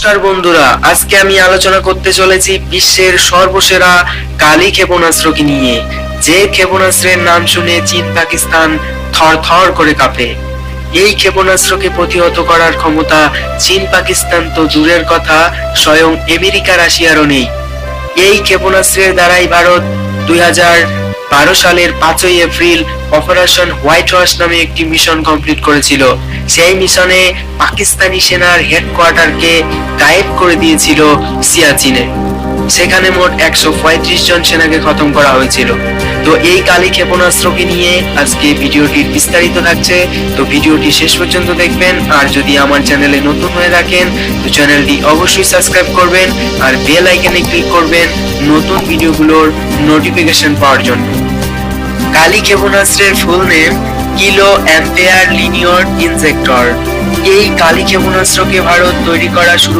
নমস্কার বন্ধুরা, আজকে আমি আলোচনা করতে চলেছি বিশ্বের সর্বসেরা কালী ক্ষেপণাস্ত্রকে নিয়ে। যে ক্ষেপণাস্ত্রের নাম শুনে চীন পাকিস্তান থরথর করে কাঁপে। এই ক্ষেপণাস্ত্রকে প্রতিহত করার ক্ষমতা চীন পাকিস্তান তো দূরের কথা, স্বয়ং আমেরিকা রাশিয়ারও নেই। এই ক্ষেপণাস্ত্রের দ্বারাই ভারত 2012 সালের 5ই এপ্রিল অপারেশন হোয়াইট হর্স নামে একটি মিশন কমপ্লিট করেছিল। সেই মিশনে পাকিস্তানি সেনার হেডকোয়ার্টারকে গায়েব করে দিয়েছিল সিয়াচিনে। সেখানে মোট 135 জন সেনাকে খতম করা হয়েছিল। তো এই কালী ক্ষেপণাস্ত্রকে নিয়ে আজকে ভিডিওটির বিস্তারিত থাকছে, তো ভিডিওটি শেষ পর্যন্ত দেখবেন। আর যদি আমার চ্যানেলে নতুন হয়ে থাকেন তো চ্যানেলটি অবশ্যই সাবস্ক্রাইব করবেন আর বেল আইকনে ক্লিক করবেন নতুন ভিডিওগুলোর নোটিফিকেশন পাওয়ার জন্য। কালী ক্ষেপণাস্ত্রের full name kilo ampere linear injector. এই কালী ক্ষেপণাস্ত্রকে ভারত তৈরি করা শুরু